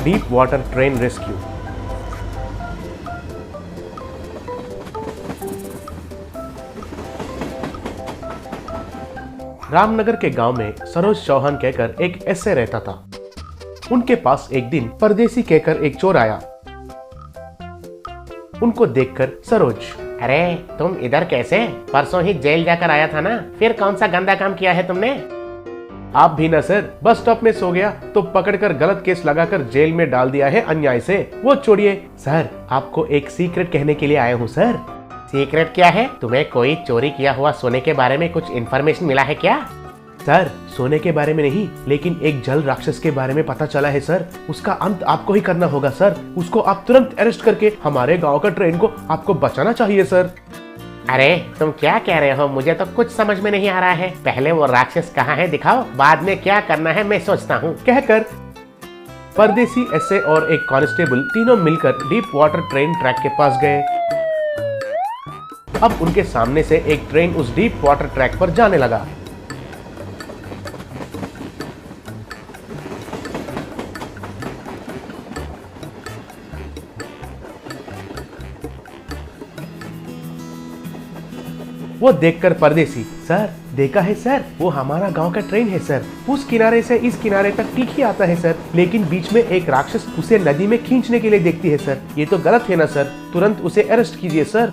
Deep water train rescue. Ramnagar के गांव में सरोज चौहान कहकर एक एसए रहता था। उनके पास एक दिन परदेसी कहकर एक चोर आया। उनको देखकर सरोज, अरे तुम इधर कैसे? परसों ही जेल जाकर आया था ना, फिर कौन सा गंदा काम किया है तुमने? आप भी ना सर, बस स्टॉप में सो गया तो पकड़कर गलत केस लगाकर जेल में डाल दिया है अन्याय से। वो छोड़िए सर, आपको एक सीक्रेट कहने के लिए आया हूँ सर। सीक्रेट क्या है? तुम्हें कोई चोरी किया हुआ सोने के बारे में कुछ इन्फॉर्मेशन मिला है क्या? सर सोने के बारे में नहीं, लेकिन एक जल राक्षस के बारे में पता चला है सर। उसका अंत आपको ही करना होगा सर। उसको आप तुरंत अरेस्ट करके हमारे गांव का ट्रेन को आपको बचाना चाहिए सर। अरे तुम क्या कह रहे हो? मुझे तो कुछ समझ में नहीं आ रहा है। पहले वो राक्षस कहाँ है दिखाओ, बाद में क्या करना है मैं सोचता हूँ। कहकर परदेसी एसए और एक कांस्टेबल तीनों मिलकर डीप वाटर ट्रेन ट्रैक के पास गए। अब उनके सामने से एक ट्रेन उस डीप वाटर ट्रैक पर जाने लगा। वो देखकर परदेसी, सर देखा है सर, वो हमारा गांव का ट्रेन है सर। उस किनारे से इस किनारे तक ठीक ही आता है सर, लेकिन बीच में एक राक्षस उसे नदी में खींचने के लिए देखती है सर। ये तो गलत है ना सर, तुरंत उसे अरेस्ट कीजिए सर।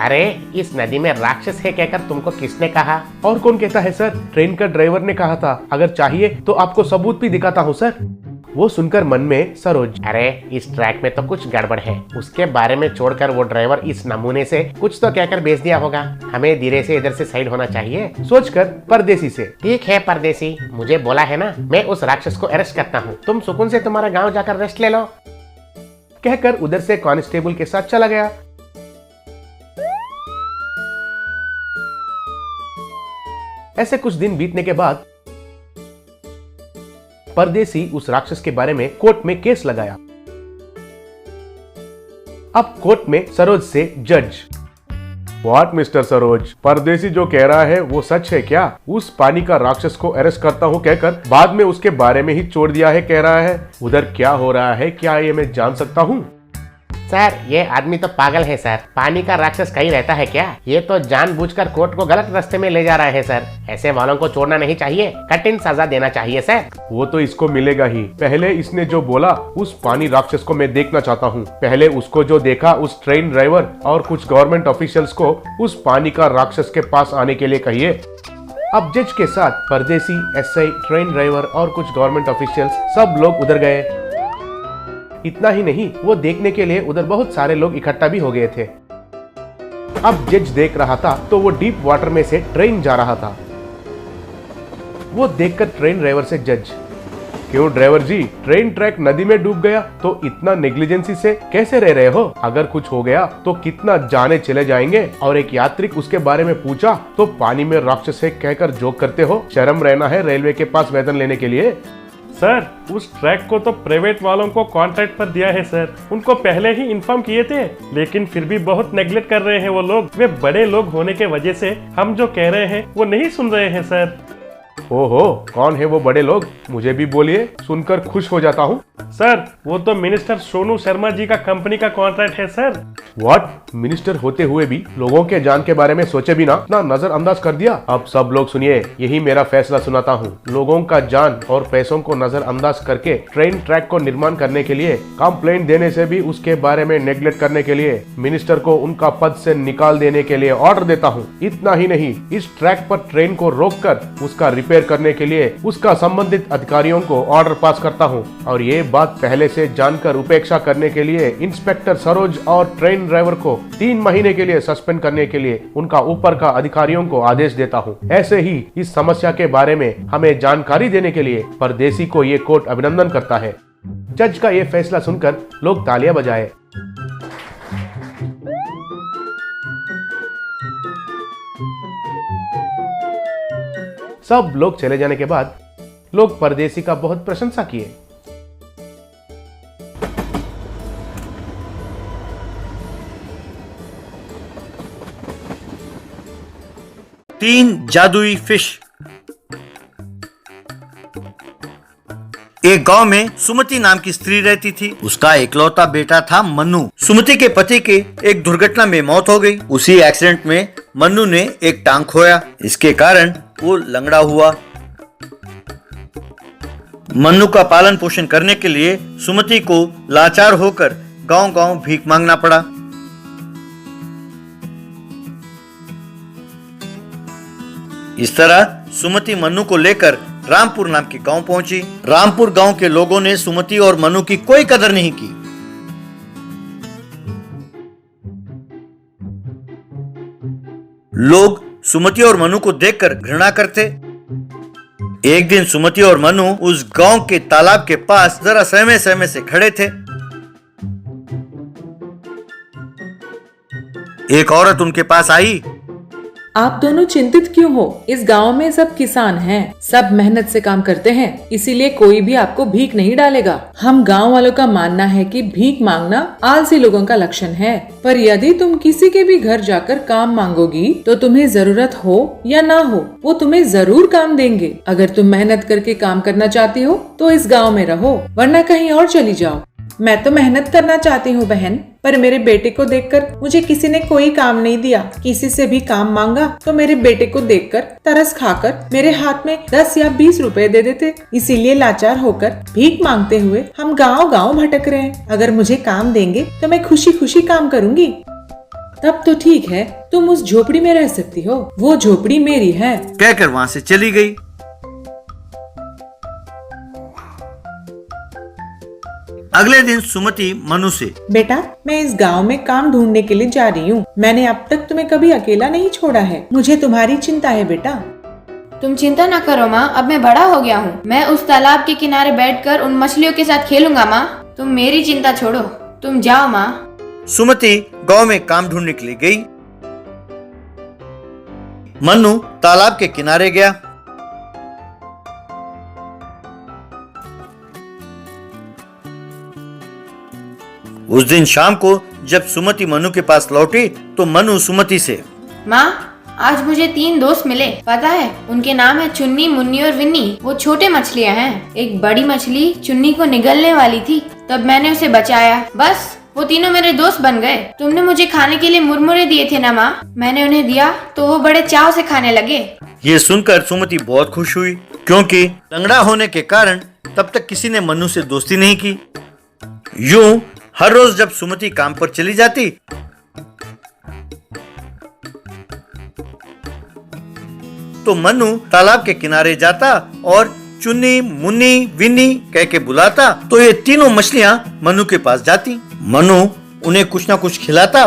अरे इस नदी में राक्षस है कहकर तुमको किसने कहा? और कौन कहता है सर, ट्रेन का ड्राइवर ने कहा था। अगर चाहिए तो आपको सबूत भी दिखाता हूँ सर। वो सुनकर मन में सरोज, अरे इस ट्रैक में तो कुछ गड़बड़ है। उसके बारे में छोड़कर वो ड्राइवर इस नमूने से कुछ तो कहकर भेज दिया होगा। हमें धीरे से इधर से साइड होना चाहिए। सोचकर परदेसी से, ठीक है परदेसी, मुझे बोला है ना, मैं उस राक्षस को अरेस्ट करता हूँ। तुम सुकून से तुम्हारा गाँव जाकर रेस्ट ले लो। कहकर उधर से कांस्टेबल के साथ चला गया। ऐसे कुछ दिन बीतने के बाद परदेसी उस राक्षस के बारे में कोर्ट में केस लगाया। अब कोर्ट में सरोज से जज, व्हाट मिस्टर सरोज, परदेसी जो कह रहा है वो सच है क्या? उस पानी का राक्षस को अरेस्ट करता हूँ कहकर बाद में उसके बारे में ही छोड़ दिया है कह रहा है। उधर क्या हो रहा है, क्या ये मैं जान सकता हूँ? सर ये आदमी तो पागल है सर। पानी का राक्षस कहीं रहता है क्या? ये तो जानबूझकर कोर्ट को गलत रास्ते में ले जा रहा है सर। ऐसे वालों को छोड़ना नहीं चाहिए, कठिन सजा देना चाहिए सर। वो तो इसको मिलेगा ही। पहले इसने जो बोला उस पानी राक्षस को मैं देखना चाहता हूँ। पहले उसको जो देखा उस ट्रेन ड्राइवर और कुछ गवर्नमेंट ऑफिशियल्स को उस पानी का राक्षस के पास आने के लिए कहिए। अब जज के साथ परदेसी, एसआई, ट्रेन ड्राइवर और कुछ गवर्नमेंट ऑफिशियल्स सब लोग उधर गए। इतना ही नहीं, वो देखने के लिए उधर बहुत सारे लोग इकट्ठा भी हो गए थे। अब जज देख रहा था तो वो डीप वाटर में से ट्रेन जा रहा था। वो देखकर ट्रेन ड्राइवर से जज, क्यों ड्राइवर जी, ट्रेन ट्रैक नदी में डूब गया तो इतना नेग्लिजेंसी से कैसे रह रहे हो? अगर कुछ हो गया तो कितना जाने चले जाएंगे। और एक यात्रिक उसके बारे में पूछा तो पानी में राक्षस है कहकर जोक करते हो। शर्म रहना है रेलवे के पास वेतन लेने के लिए। सर उस ट्रैक को तो प्राइवेट वालों को कॉन्ट्रैक्ट पर दिया है सर। उनको पहले ही इन्फॉर्म किए थे, लेकिन फिर भी बहुत नेग्लेक्ट कर रहे हैं वो लोग। वे बड़े लोग होने के वजह से हम जो कह रहे हैं वो नहीं सुन रहे हैं सर। ओहो, कौन है वो बड़े लोग? मुझे भी बोलिए, सुनकर खुश हो जाता हूँ। सर वो तो मिनिस्टर सोनू शर्मा जी का कंपनी का कॉन्ट्रैक्ट है सर। व्हाट? मिनिस्टर होते हुए भी लोगों के जान के बारे में सोचे भी ना नजरअंदाज कर दिया। अब सब लोग सुनिए, यही मेरा फैसला सुनाता हूँ। लोगों का जान और पैसों को नजरअंदाज करके ट्रेन ट्रैक को निर्माण करने के लिए, कंप्लेंट देने से भी उसके बारे में नेग्लेक्ट करने के लिए, मिनिस्टर को उनका पद से निकाल देने के लिए ऑर्डर देता हूँ। इतना ही नहीं, इस ट्रैक पर ट्रेन को रोककर उसका रिपेयर करने के लिए उसका संबंधित अधिकारियों को ऑर्डर पास करता हूँ। और ये बात पहले से जानकर उपेक्षा करने के लिए इंस्पेक्टर सरोज और ट्रेन ड्राइवर को 3 महीने के लिए सस्पेंड करने के लिए उनका ऊपर का अधिकारियों को आदेश देता हूँ। ऐसे ही इस समस्या के बारे में हमें जानकारी देने के लिए परदेसी को ये कोर्ट अभिनंदन करता है। जज का ये फैसला सुनकर लोग तालियां बजाए। सब लोग चले जाने के बाद लोग परदेसी का बहुत प्रशंसा किए। तीन जादुई फिश। एक गांव में सुमति नाम की स्त्री रहती थी। उसका इकलौता बेटा था मन्नू। सुमति के पति के एक दुर्घटना में मौत हो गई। उसी एक्सीडेंट में मन्नू ने एक टांग खोया। इसके कारण वो लंगड़ा हुआ। मन्नू का पालन पोषण करने के लिए सुमति को लाचार होकर गांव-गांव भीख मांगना पड़ा। इस तरह सुमति मन्नू को लेकर रामपुर नाम के गांव पहुंची। रामपुर गांव के लोगों ने सुमति और मन्नू की कोई कदर नहीं की। लोग सुमति और मन्नू को देखकर घृणा करते। एक दिन सुमति और मन्नू उस गांव के तालाब के पास जरा सहमे सहमे से खड़े थे। एक औरत उनके पास आई। आप दोनों चिंतित क्यों हो? इस गांव में सब किसान हैं, सब मेहनत से काम करते हैं, इसीलिए कोई भी आपको भीख नहीं डालेगा। हम गांव वालों का मानना है कि भीख मांगना आलसी लोगों का लक्षण है, पर यदि तुम किसी के भी घर जाकर काम मांगोगी तो तुम्हें जरूरत हो या ना हो, वो तुम्हें जरूर काम देंगे। अगर तुम मेहनत करके काम करना चाहती हो तो इस गाँव में रहो, वरना कहीं और चली जाओ। मैं तो मेहनत करना चाहती हूँ बहन, पर मेरे बेटे को देखकर मुझे किसी ने कोई काम नहीं दिया। किसी से भी काम मांगा तो मेरे बेटे को देखकर तरस खाकर मेरे हाथ में 10 या 20 रुपए दे देते। इसीलिए लाचार होकर भीख मांगते हुए हम गांव-गांव भटक रहे हैं। अगर मुझे काम देंगे तो मैं खुशी खुशी काम करूंगी। तब तो ठीक है, तुम उस झोपड़ी में रह सकती हो, वो झोपड़ी मेरी है। कहकर वहाँ से चली गई। अगले दिन सुमति मनु से, बेटा मैं इस गांव में काम ढूंढने के लिए जा रही हूँ। मैंने अब तक तुम्हें कभी अकेला नहीं छोड़ा है। मुझे तुम्हारी चिंता है बेटा। तुम चिंता ना करो माँ, अब मैं बड़ा हो गया हूँ। मैं उस तालाब के किनारे बैठकर उन मछलियों के साथ खेलूंगा माँ। तुम मेरी चिंता छोड़ो, तुम जाओ माँ। सुमति गांव में काम ढूंढने के लिए गई। मन्नू तालाब के किनारे गया। उस दिन शाम को जब सुमति मनु के पास लौटी तो मनु सुमति से, माँ आज मुझे 3 दोस्त मिले, पता है उनके नाम है चुन्नी, मुन्नी और विन्नी। वो छोटे मछलियाँ हैं। एक बड़ी मछली चुन्नी को निगलने वाली थी, तब मैंने उसे बचाया। बस वो तीनों मेरे दोस्त बन गए। तुमने मुझे खाने के लिए मुरमुरे दिए थे ना माँ, मैंने उन्हें दिया तो वो बड़े चाव से खाने लगे। ये सुनकर सुमति बहुत खुश हुई, क्योंकि लंगड़ा होने के कारण तब तक किसी ने मनु से दोस्ती नहीं की। यूं हर रोज जब सुमति काम पर चली जाती तो मनु तालाब के किनारे जाता और चुन्नी, मुन्नी, विन्नी कह के बुलाता तो ये तीनों मछलियां मनु के पास जाती। मनु उन्हें कुछ ना कुछ खिलाता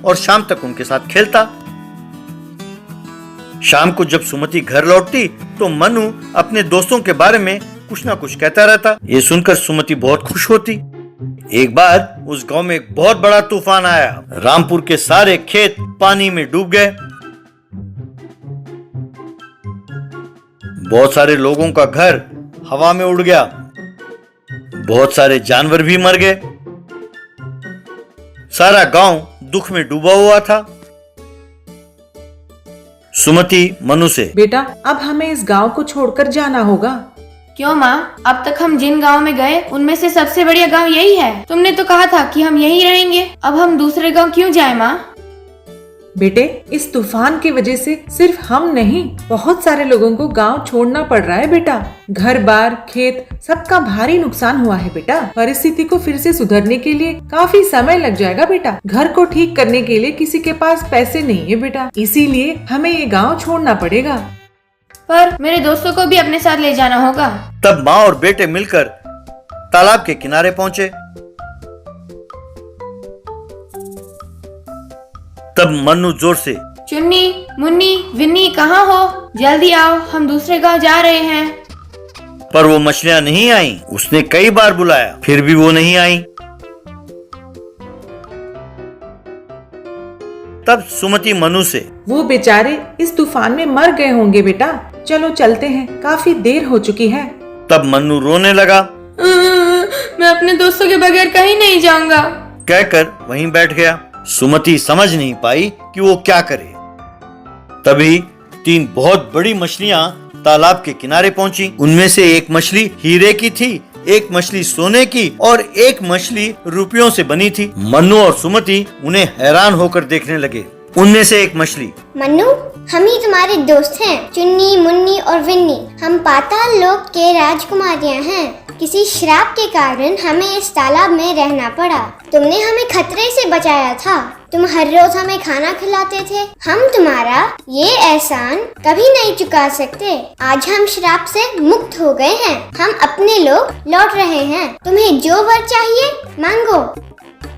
और शाम तक उनके साथ खेलता। शाम को जब सुमति घर लौटती तो मनु अपने दोस्तों के बारे में कुछ ना कुछ कहता रहता। ये सुनकर सुमति बहुत खुश होती। एक बार उस गांव में एक बहुत बड़ा तूफान आया। रामपुर के सारे खेत पानी में डूब गए। बहुत सारे लोगों का घर हवा में उड़ गया। बहुत सारे जानवर भी मर गए। सारा गांव दुख में डूबा हुआ था। सुमति मनु से, बेटा अब हमें इस गांव को छोड़कर जाना होगा। क्यों माँ, अब तक हम जिन गांव में गए उनमें से सबसे बढ़िया गांव यही है। तुमने तो कहा था कि हम यहीं रहेंगे, अब हम दूसरे गांव क्यों जाएं माँ? बेटे इस तूफान की वजह से सिर्फ हम नहीं, बहुत सारे लोगों को गांव छोड़ना पड़ रहा है बेटा। घर बार, खेत सबका भारी नुकसान हुआ है बेटा। परिस्थिति को फिर से सुधरने के लिए काफी समय लग जाएगा बेटा। घर को ठीक करने के लिए किसी के पास पैसे नहीं है बेटा, इसीलिए हमें ये गाँव छोड़ना पड़ेगा। पर मेरे दोस्तों को भी अपने साथ ले जाना होगा। तब माँ और बेटे मिलकर तालाब के किनारे पहुंचे। तब मन्नू जोर से, चुन्नी, मुन्नी, विन्नी कहाँ हो? जल्दी आओ, हम दूसरे गांव जा रहे हैं। पर वो मछलियां नहीं आईं। उसने कई बार बुलाया, फिर भी वो नहीं आईं। तब सुमति मनु से, वो बेचारे इस तूफान में मर गए होंगे बेटा, चलो चलते हैं, काफी देर हो चुकी है। तब मन्नू रोने लगा। मैं अपने दोस्तों के बगैर कहीं नहीं जाऊंगा, कहकर वहीं बैठ गया। सुमति समझ नहीं पाई कि वो क्या करे। तभी 3 बहुत बड़ी मछलियां तालाब के किनारे पहुंची। उनमें से एक मछली हीरे की थी, एक मछली सोने की और एक मछली रुपयों से बनी थी। मन्नू और सुमति उन्हें हैरान होकर देखने लगे। उनमें से एक मछली, मन्नू, हम ही तुम्हारे दोस्त हैं, चुन्नी, मुन्नी और विन्नी। हम पाताल लोक के राजकुमारियां हैं। किसी श्राप के कारण हमें इस तालाब में रहना पड़ा। तुमने हमें खतरे से बचाया था। तुम हर रोज हमें खाना खिलाते थे। हम तुम्हारा ये एहसान कभी नहीं चुका सकते। आज हम श्राप से मुक्त हो गए हैं। हम अपने लोग लौट रहे हैं। तुम्हें जो वर चाहिए मांगो।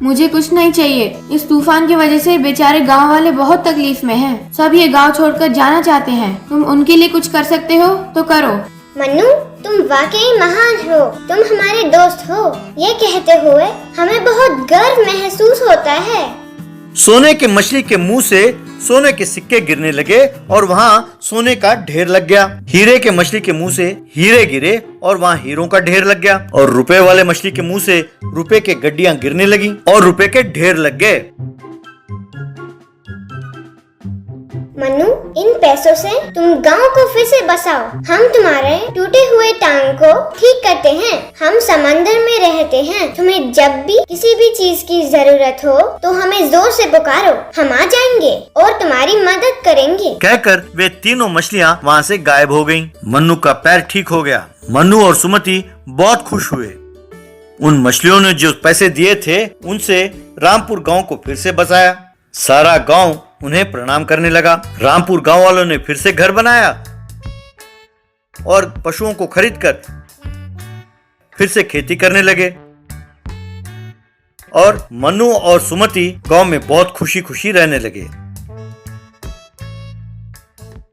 मुझे कुछ नहीं चाहिए। इस तूफान की वजह से बेचारे गांव वाले बहुत तकलीफ में हैं। सब ये गांव छोड़कर जाना चाहते हैं। तुम उनके लिए कुछ कर सकते हो तो करो। मन्नू, तुम वाकई महान हो। तुम हमारे दोस्त हो। ये कहते हुए हमें बहुत गर्व महसूस होता है। सोने के मछली के मुंह से सोने के सिक्के गिरने लगे और वहाँ सोने का ढेर लग गया। हीरे के मछली के मुंह से हीरे गिरे और वहाँ हीरों का ढेर लग गया। और रुपए वाले मछली के मुंह से रुपए के गड्डियां गिरने लगी और रुपए के ढेर लग गए। मन्नू, इन पैसों से तुम गांव को फिर से बसाओ। हम तुम्हारे टूटे हुए टांग को ठीक करते हैं। हम समंदर में रहते हैं। तुम्हें जब भी किसी भी चीज की जरूरत हो तो हमें जोर से पुकारो। हम आ जाएंगे और तुम्हारी मदद करेंगे। कहकर वे तीनों मछलियाँ वहाँ से गायब हो गयीं। मन्नू का पैर ठीक हो गया। मन्नू और सुमति बहुत खुश हुए। उन मछलियों ने जो पैसे दिए थे उनसे रामपुर गाँव को फिर से बसाया। सारा गाँव उन्हें प्रणाम करने लगा। रामपुर गांव वालों ने फिर से घर बनाया और पशुओं को खरीदकर फिर से खेती करने लगे। और मन्नू और सुमति गांव में बहुत खुशी खुशी रहने लगे।